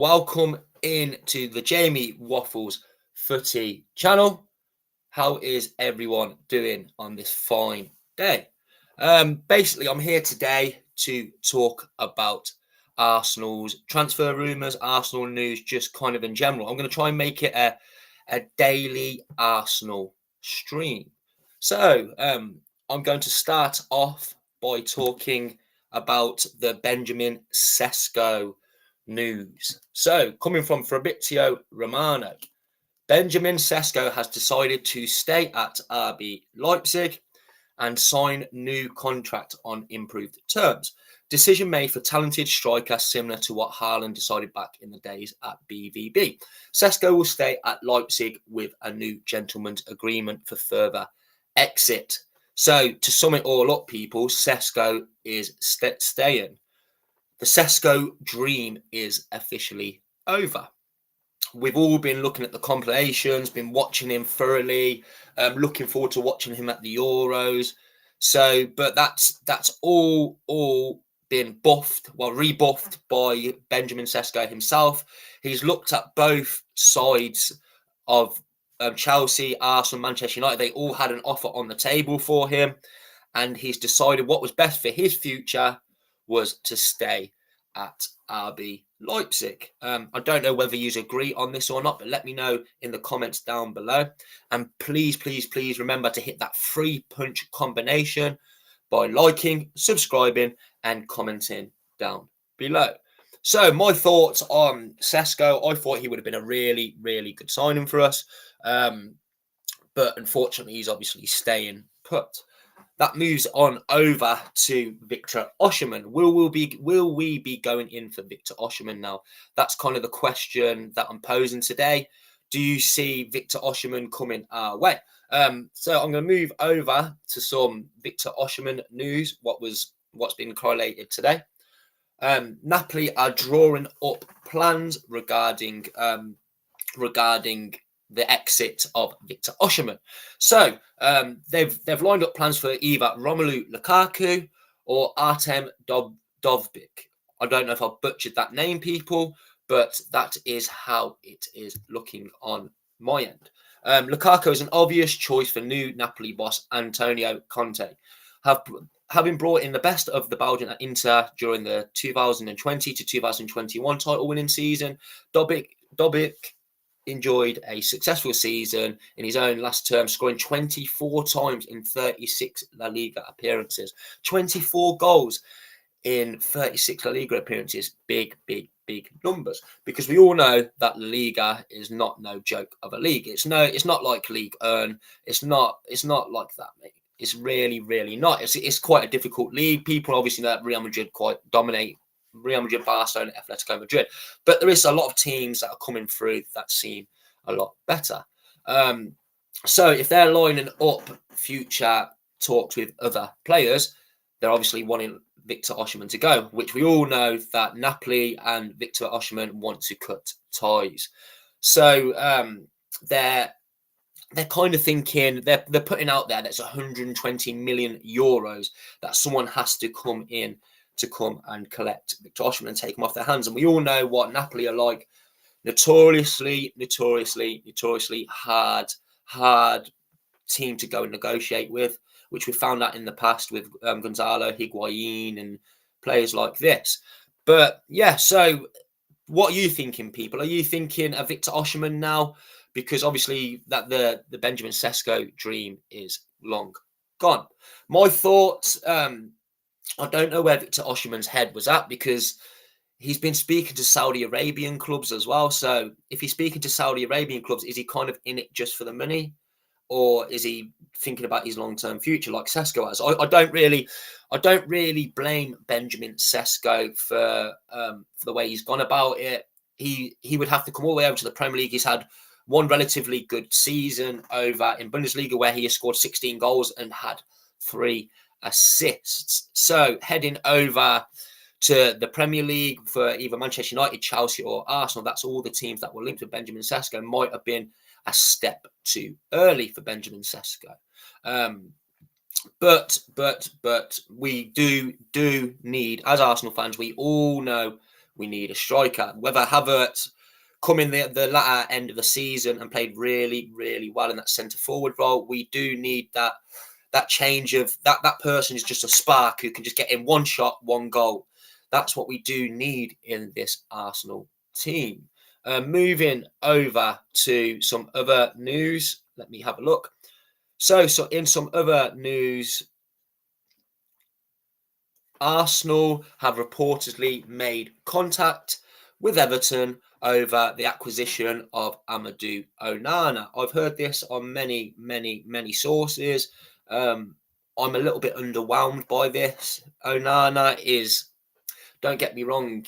Welcome in to the Jamie Waffles Footy channel. How is everyone doing on this fine day? Basically, I'm here today to talk about Arsenal's transfer rumours, Arsenal news, just kind of in general. I'm going to try and make it a daily Arsenal stream. So, I'm going to start off by talking about the Benjamin Sesko news. So, coming from Fabrizio Romano, Benjamin Sesko has decided to stay at RB Leipzig and sign new contract on improved terms. Decision made for talented striker similar to what Haaland decided back in the days at BVB. Sesko will stay at Leipzig with a new gentleman's agreement for further exit. So to sum it all up, people, Sesko is staying. The Sesko dream is officially over. We've all been looking at the compilations, been watching him thoroughly, looking forward to watching him at the Euros. So, but that's all been rebuffed by Benjamin Sesko himself. He's looked at both sides of Chelsea, Arsenal, Manchester United. They all had an offer on the table for him, and he's decided what was best for his future was to stay at RB Leipzig. I don't know whether you agree on this or not, but let me know in the comments down below. And please, please, please remember to hit that free punch combination by liking, subscribing, and commenting down below. So my thoughts on Sesko, I thought he would have been a really, really good signing for us. But unfortunately, he's obviously staying put. That moves on over to Victor Osimhen. Will we be going in for Victor Osimhen now? That's kind of the question that I'm posing today. Do you see Victor Osimhen coming our way? So I'm going to move over to some Victor Osimhen news. What's been correlated today? Napoli are drawing up plans regarding the exit of Victor Osimhen. So they've lined up plans for either Romelu Lukaku or Artem Dovbyk. I don't know if I butchered that name, people, but that is how it is looking on my end. Lukaku is an obvious choice for new Napoli boss Antonio Conte. Having brought in the best of the Belgian at Inter during the 2020 to 2021 title-winning season, Dovbyk enjoyed a successful season in his own last term, scoring 24 times in 36 La Liga appearances. 24 goals in 36 La Liga appearances. Big, big, big numbers. Because we all know that La Liga is not no joke of a league. It's not like League Earn. It's not like that, mate. It's really, really not. It's quite a difficult league. People obviously know that Real Madrid quite dominate Real Madrid, Barcelona, Atletico Madrid. But there is a lot of teams that are coming through that seem a lot better. So if they're lining up future talks with other players, they're obviously wanting Victor Osimhen to go, which we all know that Napoli and Victor Osimhen want to cut ties. So they're kind of thinking, they're putting out there that's 120 million euros that someone has to come in to come and collect Victor Osimhen and take him off their hands. And we all know what Napoli are like. Notoriously hard team to go and negotiate with, which we found out in the past with Gonzalo Higuain and players like this. But yeah, so what are you thinking, people? Are you thinking of Victor Osimhen now? Because obviously that the Benjamin Sesko dream is long gone. My thoughts, I don't know where Victor Osimhen's head was at, because he's been speaking to Saudi Arabian clubs as well. So if he's speaking to Saudi Arabian clubs, is he kind of in it just for the money? Or is he thinking about his long-term future like Sesko has? I don't really blame Benjamin Sesko for the way he's gone about it. He would have to come all the way over to the Premier League. He's had one relatively good season over in Bundesliga where he has scored 16 goals and had 3 assists. So heading over to the Premier League for either Manchester United, Chelsea or Arsenal, that's all the teams that were linked with Benjamin Sesko, might have been a step too early for Benjamin Sesko. But we do need, as Arsenal fans, we all know we need a striker. Whether Havertz come in the latter end of the season and played really, really well in that centre forward role, we do need that change of that person is just a spark who can just get in one shot, one goal. That's what we do need in this Arsenal team. Moving over to some other news. Let me have a look. So in some other news, Arsenal have reportedly made contact with Everton over the acquisition of Amadou Onana. I've heard this on many, many, many sources. I'm a little bit underwhelmed by this. Onana is, don't get me wrong,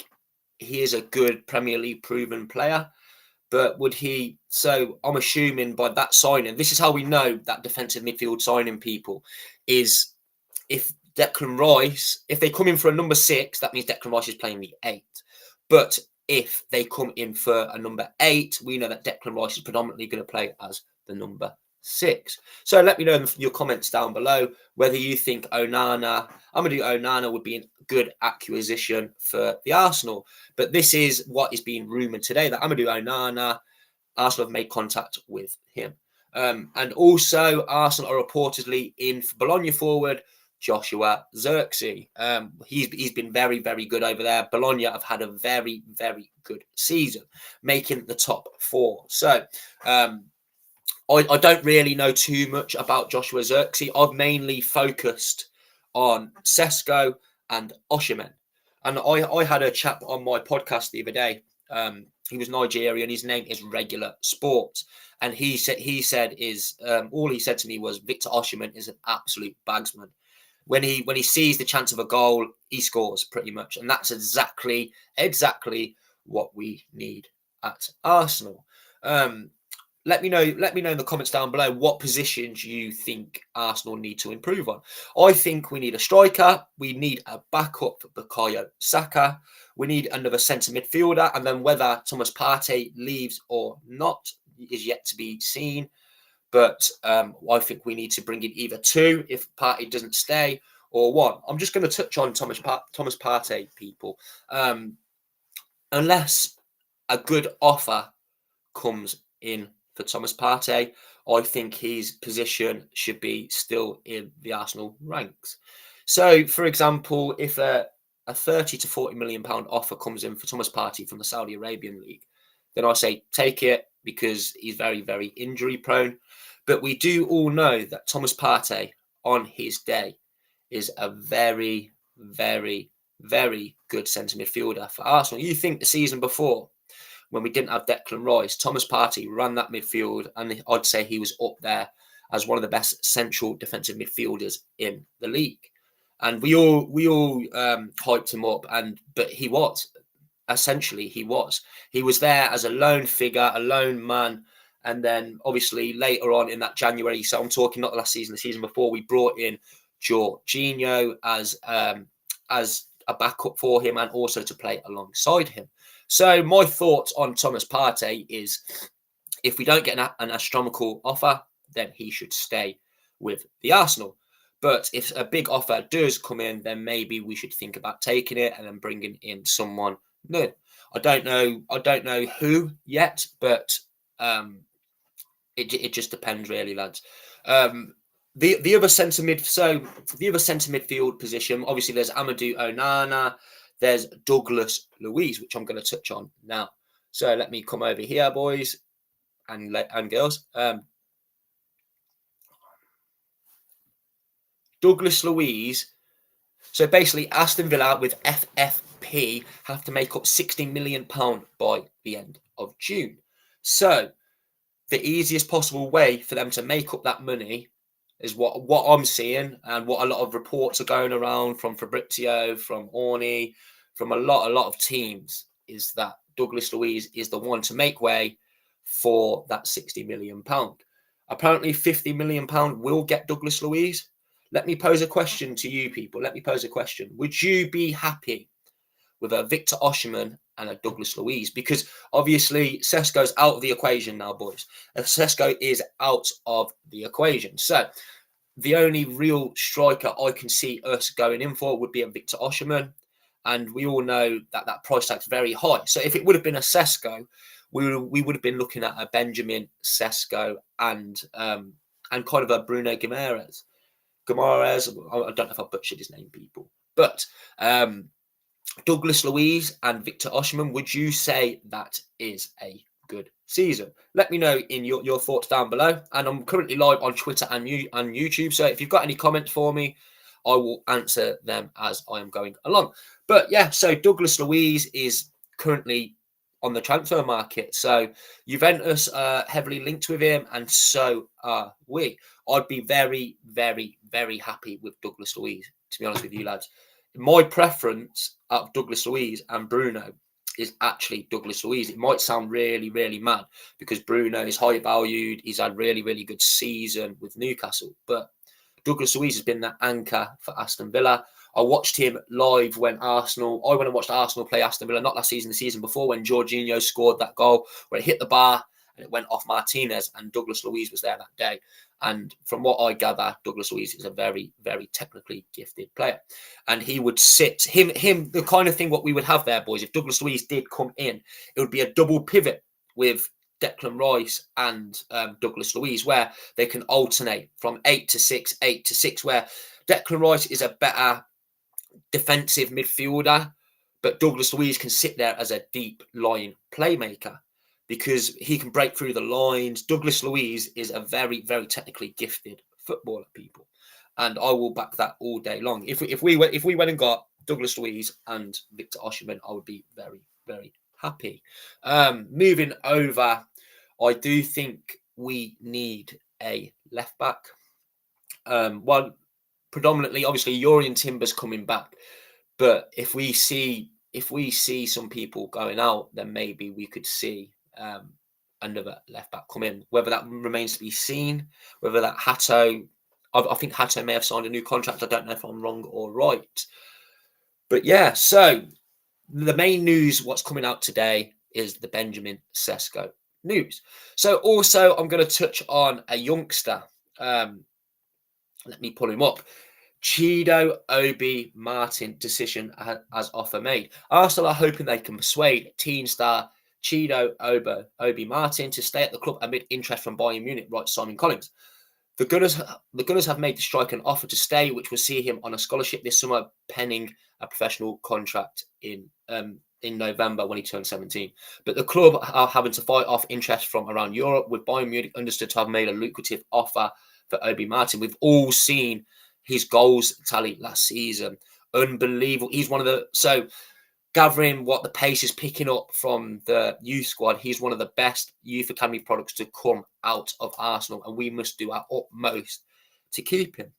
he is a good Premier League proven player. But would he? So I'm assuming by that signing, this is how we know that defensive midfield signing, people, is if Declan Rice, if they come in for a number 6, that means Declan Rice is playing the 8. But if they come in for a number 8, we know that Declan Rice is predominantly going to play as the number 6. So let me know in your comments down below whether you think Amadou Onana would be a good acquisition for the Arsenal. But this is what is being rumoured today, that Amadou Onana, Arsenal have made contact with him. And also Arsenal are reportedly in for Bologna forward Joshua Zirkzee. He's been very, very good over there. Bologna have had a very, very good season, making the top 4. So I don't really know too much about Joshua Zirkzee. I've mainly focused on Sesko and Osimhen. And I had a chap on my podcast the other day. He was Nigerian. His name is Regular Sports. And he said all he said to me was Victor Osimhen is an absolute bagsman. When he sees the chance of a goal, he scores pretty much. And that's exactly what we need at Arsenal. Let me know in the comments down below what positions you think Arsenal need to improve on. I think we need a striker. We need a backup for Bukayo Saka. We need another centre midfielder. And then whether Thomas Partey leaves or not is yet to be seen. But I think we need to bring in either 2 if Partey doesn't stay, or 1. I'm just going to touch on Thomas Partey, people. Unless a good offer comes in for Thomas Partey, I think his position should be still in the Arsenal ranks. So, for example, if a 30 to 40 million pound offer comes in for Thomas Partey from the Saudi Arabian League, then I say take it, because he's very, very injury prone. But we do all know that Thomas Partey on his day is a very, very, very good centre midfielder for Arsenal. You think the season before, when we didn't have Declan Rice, Thomas Partey ran that midfield, and I'd say he was up there as one of the best central defensive midfielders in the league. And we all hyped him up, but he was. Essentially, he was there as a lone figure, a lone man. And then obviously later on in that January, so I'm talking not the last season, the season before, we brought in Jorginho as a backup for him and also to play alongside him. So my thoughts on Thomas Partey is, if we don't get an astronomical offer, then he should stay with the Arsenal. But if a big offer does come in, then maybe we should think about taking it and then bringing in someone new. I don't know who yet, but it just depends really, lads. The other centre midfield position, obviously there's Amadou Onana, there's Douglas Luiz, which I'm going to touch on now. So let me come over here, boys and girls. Douglas Luiz. So basically, Aston Villa with FFP have to make up £60 million by the end of June. So the easiest possible way for them to make up that money is what I'm seeing, and what a lot of reports are going around from Fabrizio, from Orny, from a lot of teams, is that Douglas Luiz is the one to make way for that £60 million. Apparently £50 million will get Douglas Luiz. Let me pose a question to you people. Let me pose a question. Would you be happy with a Victor Osimhen and a Douglas Luiz? Because obviously Sesko's out of the equation now, boys. Sesko is out of the equation. So the only real striker I can see us going in for would be a Victor Osimhen. and we all know that that price tag's very high. So if it would have been a Sesko, we would have been looking at a Benjamin Sesko and kind of a Bruno Guimaraes. I don't know if I butchered his name, people, but Douglas Luiz and Victor Osimhen, would you say that is a good season? Let me know in your thoughts down below. And I'm currently live on Twitter and YouTube. So if you've got any comments for me, I will answer them as I am going along. But yeah, so Douglas Luiz is currently on the transfer market. So Juventus are heavily linked with him, and so are we. I'd be very, very, very happy with Douglas Luiz, to be honest with you, lads. My preference of Douglas Luiz and Bruno is actually Douglas Luiz. It might sound really, really mad because Bruno is high valued. He's had really, really good season with Newcastle. But Douglas Luiz has been that anchor for Aston Villa. I watched him live when I went and watched Arsenal play Aston Villa, not last season, the season before, when Jorginho scored that goal where it hit the bar and it went off Martinez, and Douglas Luiz was there that day. And from what I gather, Douglas Luiz is a very, very technically gifted player. And he would sit, the kind of thing what we would have there, boys, if Douglas Luiz did come in, it would be a double pivot with Declan Rice and Douglas Luiz, where they can alternate from 8 to 6, 8 to 6, where Declan Rice is a better defensive midfielder, but Douglas Luiz can sit there as a deep line playmaker because he can break through the lines. Douglas Luiz is a very, very technically gifted footballer, people, and I will back that all day long. If we went and got Douglas Luiz and Victor Osimhen, I would be very, very happy. Moving over, I do think we need a left back. One predominantly, obviously, Yorian Timber's coming back, but if we see some people going out, then maybe we could see another left back come in. Whether that remains to be seen. Whether that Hato, I think Hato may have signed a new contract. I don't know if I'm wrong or right, but yeah. So the main news, what's coming out today, is the Benjamin Sesko news. So also, I'm going to touch on a youngster. Let me pull him up. Chido Obi Martin decision as offer made. Arsenal are hoping they can persuade teen star Chido Obi Martin to stay at the club amid interest from Bayern Munich, writes Simon Collins. The Gunners have made the striker an offer to stay, which will see him on a scholarship this summer, penning a professional contract in November when he turned 17. But the club are having to fight off interest from around Europe, with Bayern Munich understood to have made a lucrative offer for Obi Martin. We've all seen his goals tally last season. Unbelievable. He's one of the... So, gathering what the pace is picking up from the youth squad, he's one of the best youth academy products to come out of Arsenal, and we must do our utmost to keep him.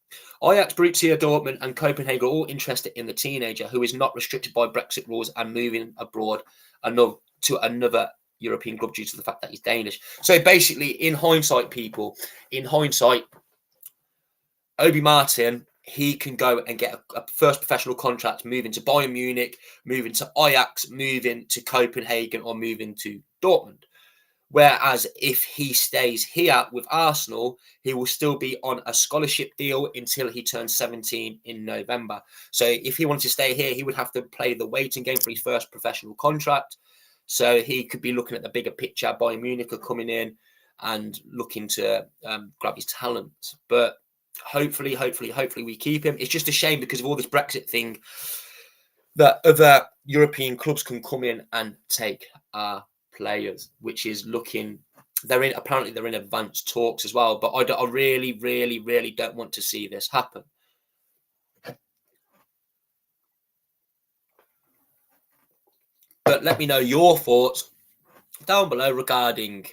Ajax, Borussia Dortmund and Copenhagen are all interested in the teenager, who is not restricted by Brexit rules and moving abroad to another European club due to the fact that he's Danish. So basically, in hindsight, Obi Martin, he can go and get a first professional contract, moving to Bayern Munich, moving to Ajax, moving to Copenhagen, or moving to Dortmund. Whereas if he stays here with Arsenal, he will still be on a scholarship deal until he turns 17 in November. So if he wanted to stay here, he would have to play the waiting game for his first professional contract. So he could be looking at the bigger picture. Bayern Munich are coming in and looking to grab his talent. But hopefully we keep him. It's just a shame because of all this Brexit thing that other European clubs can come in and take our players, which is looking... Apparently they're in advanced talks as well, but I really, really, really don't want to see this happen. But let me know your thoughts down below regarding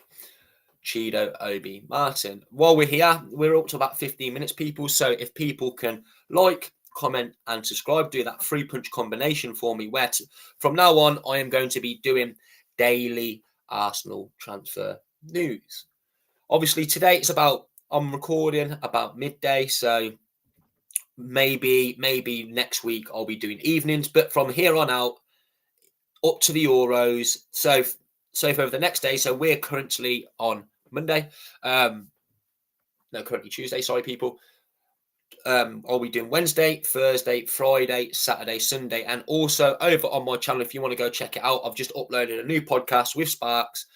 Chido Obi Martin. While we're here, we're up to about 15 minutes, people. So if people can like, comment, and subscribe, do that 3-punch combination for me. From now on, I am going to be doing daily Arsenal transfer news. Obviously, today I'm recording about midday, so maybe next week I'll be doing evenings. But from here on out, up to the Euros. So for the next day, so we're currently on Monday. Currently Tuesday, sorry, people. I'll be doing Wednesday, Thursday, Friday, Saturday, Sunday, and also over on my channel. If you want to go check it out, I've just uploaded a new podcast with Sparks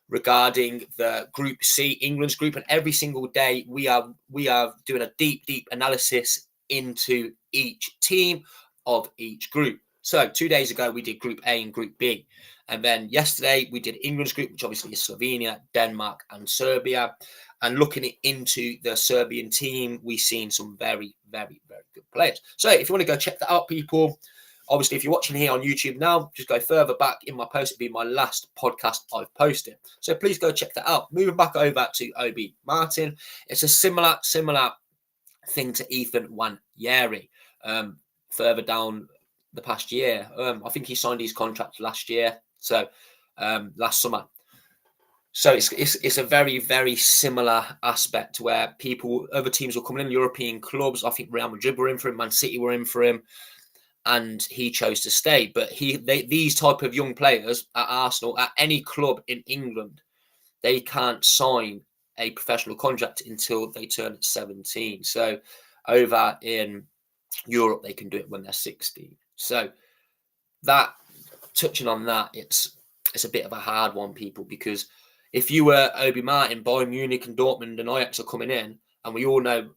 regarding the Group C, England's group, and every single day we are doing a deep analysis into each team of each group. So 2 days ago we did Group A and Group B, and then yesterday we did England's group, which obviously is Slovenia, Denmark, and Serbia. And looking into the Serbian team, we've seen some very good players. So if you want to go check that out, people. Obviously, if you're watching here on YouTube now, just go further back in my post. It'll be my last podcast I've posted. So please go check that out. Moving back over to Obi Martin. It's a similar thing to Ethan Nwaneri. Further down the past year. I think he signed his contract last year. So last summer. So it's a very similar aspect where other teams will come in, European clubs. I think Real Madrid were in for him, Man City were in for him. And he chose to stay. But these type of young players at Arsenal, at any club in England, they can't sign a professional contract until they turn 17. So over in Europe, they can do it when they're 16. So that, touching on that, it's a bit of a hard one, people, because if you were Obi Martin, Bayern Munich and Dortmund and Ajax are coming in, and we all know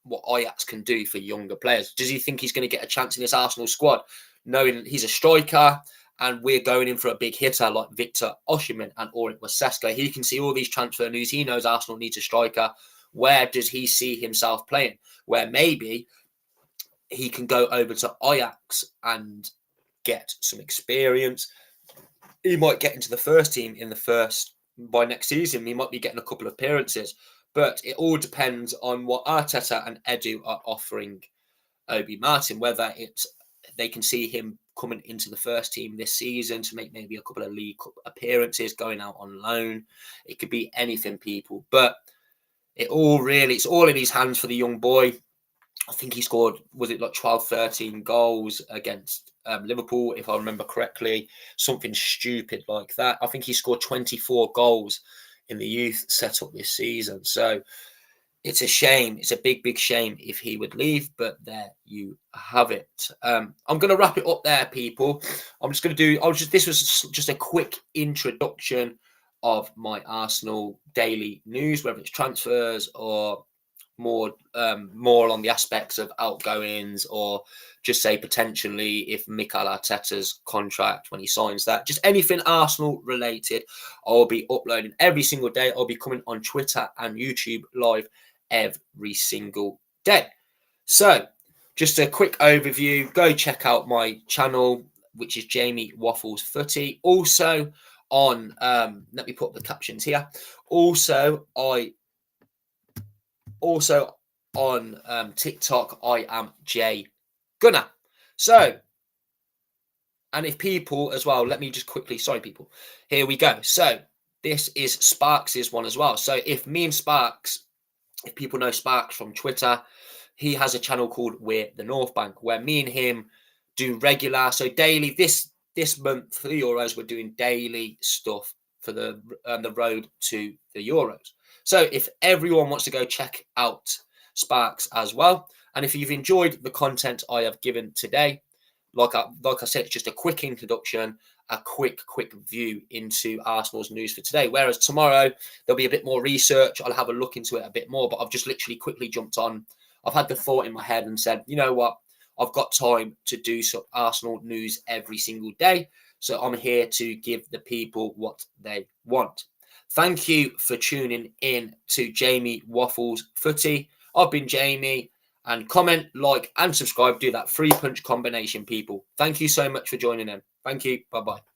what Ajax can do for younger players. Does he think he's going to get a chance in this Arsenal squad, knowing he's a striker and we're going in for a big hitter like Victor Osimhen or it was Sesko? He can see all these transfer news. He knows Arsenal needs a striker. Where does he see himself playing? Where maybe he can go over to Ajax and get some experience. He might get into the first team by next season. He might be getting a couple of appearances. But it all depends on what Arteta and Edu are offering Obi Martin, whether they can see him coming into the first team this season to make maybe a couple of League Cup appearances, going out on loan. It could be anything, people. But it's all in his hands for the young boy. I think he scored, was it like 12, 13 goals against Liverpool, if I remember correctly. Something stupid like that. I think he scored 24 goals in the youth setup this season. So it's a shame. It's a big shame if he would leave, but there you have it. I'm going to wrap it up there, people. This was just a quick introduction of my Arsenal daily news, whether it's transfers or more along the aspects of outgoings, or just say potentially if Mikel Arteta's contract, when he signs that, just anything Arsenal related, I'll be uploading every single day. I'll be coming on Twitter and YouTube live every single day. So just a quick overview. Go check out my channel, which is Jamie Waffles Footy. Also on, let me put the captions here. Also on TikTok, I am Jay Gunner. So, and if people as well, let me just quickly, sorry people, here we go. So this is Sparks' one as well. So if people know Sparks from Twitter, he has a channel called We're the North Bank, where me and him do regular, so daily, this month for the Euros, we're doing daily stuff for the road to the Euros. So if everyone wants to go check out Sparks as well, and if you've enjoyed the content I have given today, like I said, it's just a quick introduction, a quick view into Arsenal's news for today. Whereas tomorrow there'll be a bit more research. I'll have a look into it a bit more, but I've just literally quickly jumped on. I've had the thought in my head and said, you know what? I've got time to do some Arsenal news every single day. So I'm here to give the people what they want. Thank you for tuning in to Jamie Waffles Footy. I've been Jamie, and comment, like, and subscribe. Do that 3-punch combination, people. Thank you so much for joining in. Thank you. Bye-bye.